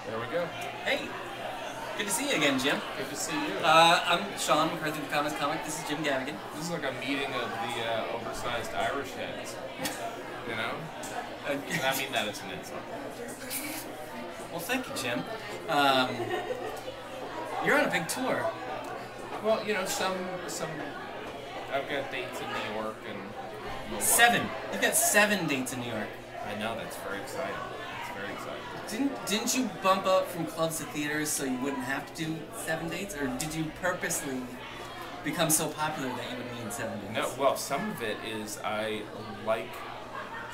There we go. Hey, good to see you again, Jim. Good to see you. I'm Sean McCarthy, the Comics Comic. This is Jim Gaffigan. This is like a meeting of the oversized Irish heads. You know? And I mean that as an insult. Well, thank you, Jim. You're on a big tour. Well, you know, some I've got dates in New York and Milwaukee. 7. You've got 7 dates in New York. I know, that's very exciting. It's very exciting. Didn't you bump up from clubs to theaters so you wouldn't have to do 7 dates, or did you purposely become so popular that you would need 7 dates? No, well, some of it is I like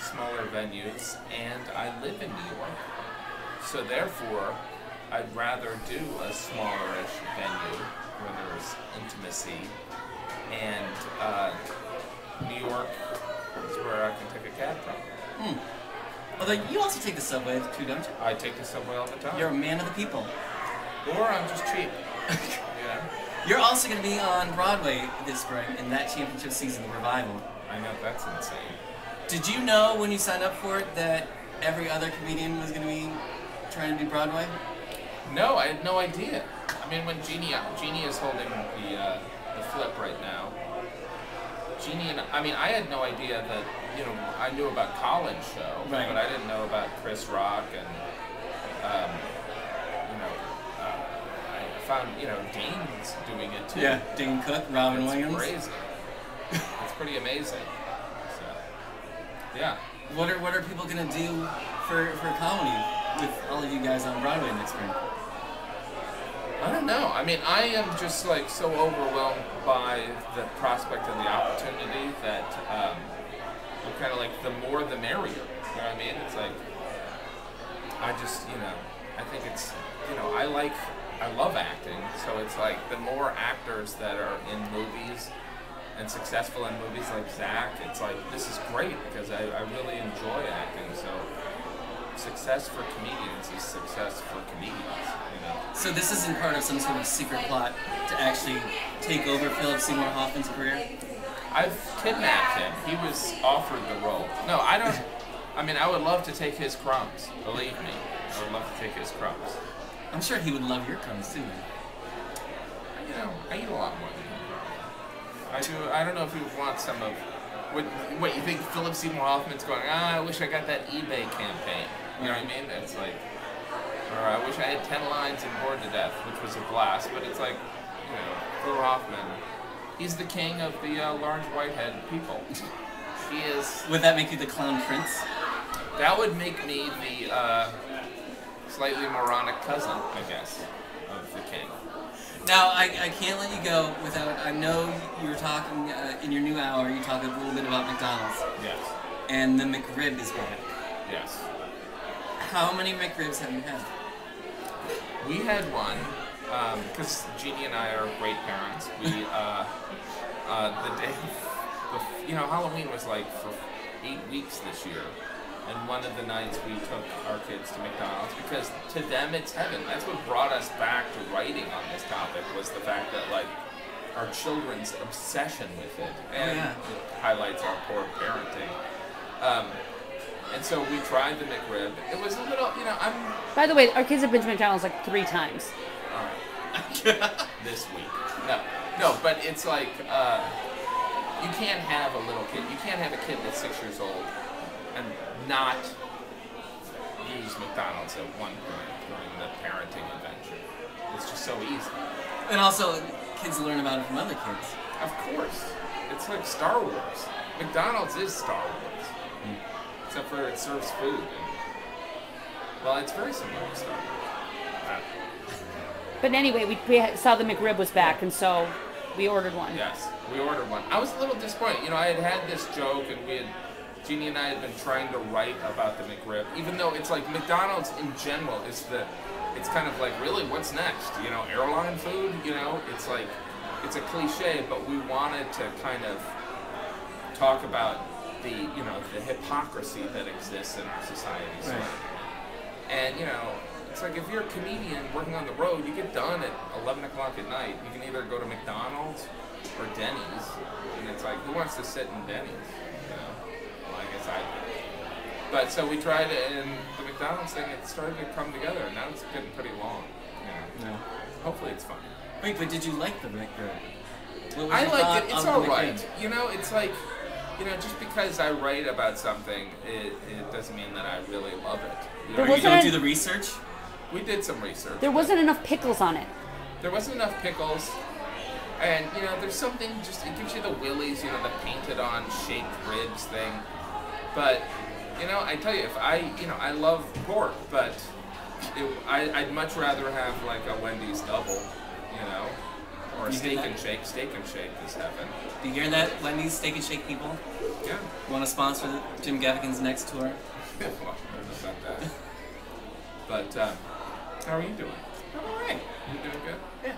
smaller venues and I live in New York. So therefore, I'd rather do a smallerish venue where there's intimacy, and New York is where I can take a cab from. Although you also take the subway too, don't you? I take the subway all the time. You're a man of the people. Or I'm just cheap. Yeah. You're also going to be on Broadway this spring in that championship season, the revival. I know, that's insane. Did you know when you signed up for it that every other comedian was going to be trying to do Broadway? No, I had no idea. I mean, when Jeannie is holding the flip right now. I had no idea that, you know, I knew about Colin's show, right, but I didn't know about Chris Rock, and, I found, Dane's doing it too. Yeah, Dane Cook, Robin Williams. It's crazy. It's pretty amazing. So, yeah. What are people going to do for comedy with all of you guys on Broadway next spring? I don't know. I mean, I am just like so overwhelmed by the prospect and the opportunity that I'm kind of like, the more the merrier. You know what I mean? It's like, I just, I think it's, I love acting, so it's like the more actors that are in movies and successful in movies like Zach, it's like, this is great because I really enjoy acting. So success for comedians is success for comedians, So this isn't part of some sort of secret plot to actually take over Philip Seymour Hoffman's career? I've kidnapped him. He was offered the role. No, I don't. I mean, I would love to take his crumbs. Believe me, I would love to take his crumbs. I'm sure he would love your crumbs too. I eat a lot more than him. I do. I don't know if he would want some of. What you think? Philip Seymour Hoffman's going, I wish I got that eBay campaign. You know what I mean? It's like, or I wish I had 10 lines and Bored to Death, which was a blast. But it's like, Phil Hoffman, he's the king of the large whitehead people. He is. Would that make you the clown prince? That would make me the slightly moronic cousin, I guess, of the king. Now, I can't let you go without, I know you were talking, in your new hour, you talked a little bit about McDonald's. Yes. And the McRib is back. Yes. How many McRibs have you had? We had one, because Jeannie and I are great parents. We, the day, Halloween was like for 8 weeks this year. And one of the nights we took our kids to McDonald's because to them it's heaven. That's what brought us back to writing on this topic, was the fact that like our children's obsession with it, and it highlights our poor parenting. And so we tried the McRib. It was a little, By the way, our kids have been to McDonald's like 3 times. All right. This week. No, but it's like you can't have a little kid. You can't have a kid that's 6 years old and not use McDonald's at one point during the parenting adventure. It's just so easy. And also, kids learn about it from other kids. Of course. It's like Star Wars. McDonald's is Star Wars. Except for it serves food. Well, it's very similar to Star Wars. But anyway, we saw the McRib was back, and so we ordered one. Yes, we ordered one. I was a little disappointed. I had this joke, and Jeannie and I had been trying to write about the McRib, even though it's like McDonald's in general it's kind of like, really, what's next? Airline food, it's like, it's a cliche, but we wanted to kind of talk about the hypocrisy that exists in our society. So, right. And, it's like if you're a comedian working on the road, you get done at 11 o'clock at night. You can either go to McDonald's or Denny's, and it's like, who wants to sit in Denny's? Well, I guess I do. But so we tried it, and the McDonald's thing, it started to come together, and now it's getting pretty long. Yeah. Hopefully it's fun. Wait, but did you like the McRib? I like it. It's all right. You know, it's like, you know, just because I write about something, it doesn't mean that I really love it. You know? You don't do the research? We did some research. There wasn't enough pickles on it. There wasn't enough pickles. And, you know, there's something just, it gives you the willies, you know, the painted on shaped ribs thing. But, you know, I tell you, if I love pork, but I'd much rather have like a Wendy's double, you know, or a steak and shake. Steak and shake is heaven. Do you hear that, Wendy's Steak and Shake people? Yeah. Want to sponsor Jim Gaffigan's next tour? Well, I don't know about that. But, how are you doing? I'm alright. You doing good? Yeah.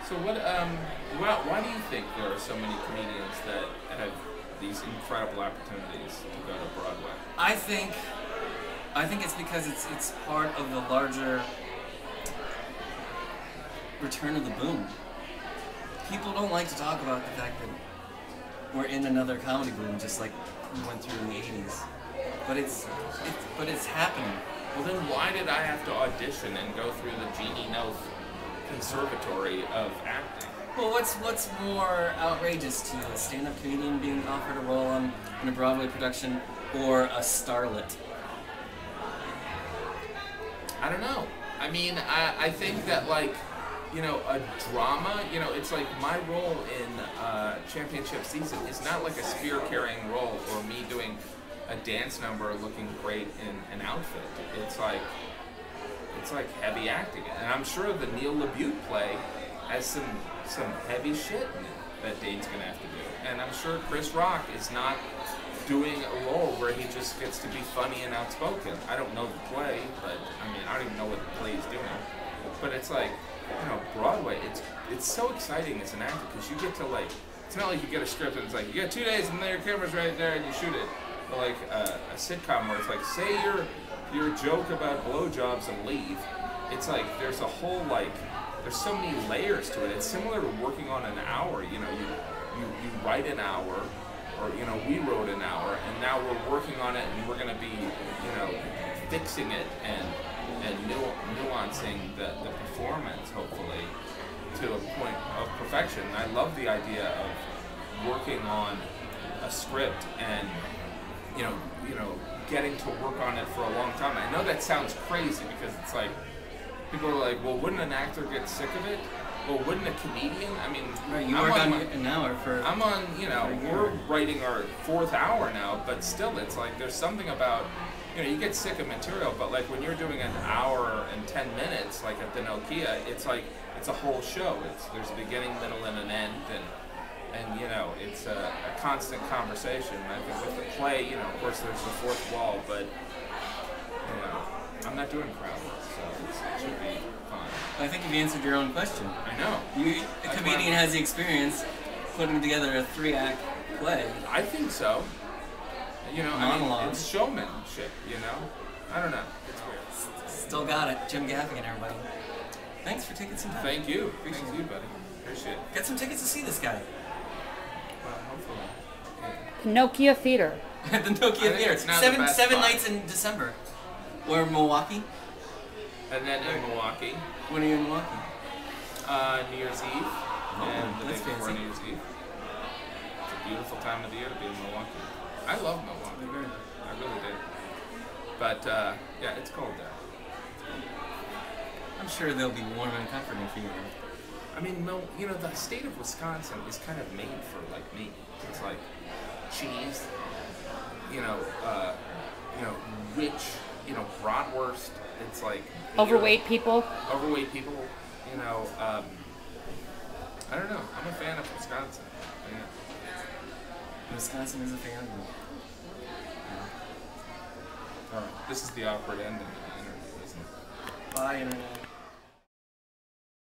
So what, why do you think there are so many comedians that have these incredible opportunities to go to Broadway? I think it's because it's part of the larger return of the boom. People don't like to talk about the fact that we're in another comedy boom, just like we went through in the 80s. But it's happening. Well, then why did I have to audition and go through the Jeannie Noth Conservatory of acting? Well, what's more outrageous to you, a stand-up comedian being offered a role in a Broadway production, or a starlet? I don't know. I mean, I think that, like, you know, a drama, you know, it's like my role in championship season is not like a spear-carrying role or me doing a dance number looking great in an outfit. It's like heavy acting. And I'm sure the Neil LaBute play has some heavy shit in it that Dane's gonna have to do. And I'm sure Chris Rock is not doing a role where he just gets to be funny and outspoken. I don't know the play, but I mean, I don't even know what the play is doing. But it's like, you know, Broadway, it's so exciting as an actor because you get to, like, it's not like you get a script and it's like, you got 2 days and then your camera's right there and you shoot it. But like a sitcom where it's like, say your joke about blowjobs and leave. It's like, there's a whole, like, there's so many layers to it. It's similar to working on an hour. You know, you write an hour, or, you know, we wrote an hour, and now we're working on it, and we're going to be, you know, fixing it and nuancing the performance, hopefully, to a point of perfection. And I love the idea of working on a script and, you know, getting to work on it for a long time. I know that sounds crazy because it's like, people are like, well, wouldn't an actor get sick of it? Well, wouldn't a comedian? I mean, right, you work on an hour for... I'm on, you know, we're writing our 4th hour now, but still, it's like, there's something about, you know, you get sick of material, but like when you're doing an hour and 10 minutes, like at the Nokia, it's like, it's a whole show. There's a beginning, middle, and an end, and you know, it's a constant conversation. I think with the play, you know, of course there's the 4th wall, but, you know, I'm not doing crowd work, so it should be fun. I think you've answered your own question. I know. A comedian has the experience putting together a 3-act play. I think so. You know, Monologue. I mean, it's showmanship, you know? I don't know. It's weird. Still got it. Jim Gaffigan, everybody. Thanks for taking some time. Thank you. Appreciate Thank you, buddy. Appreciate it. Get some tickets to see this guy. Well, hopefully. The Nokia Theatre. The Nokia Theatre. It's not the best Seven spot. nights in December. Or Milwaukee. And then in Milwaukee, When are you in Milwaukee? New Year's Eve, and the day that's before fancy. New Year's Eve. It's a beautiful time of the year to be in Milwaukee. I love Milwaukee. I really do. But, yeah, it's cold there. I'm sure they'll be warm and comforting for you. I mean, you know, the state of Wisconsin is kind of made for, like, me. It's like cheese, you know, rich, you know, bratwurst. It's like Overweight people. Overweight people, you know. I don't know. I'm a fan of Wisconsin. Yeah. Wisconsin is a fan of you. All right. This is the awkward ending of the interview, isn't it? Bye, Internet.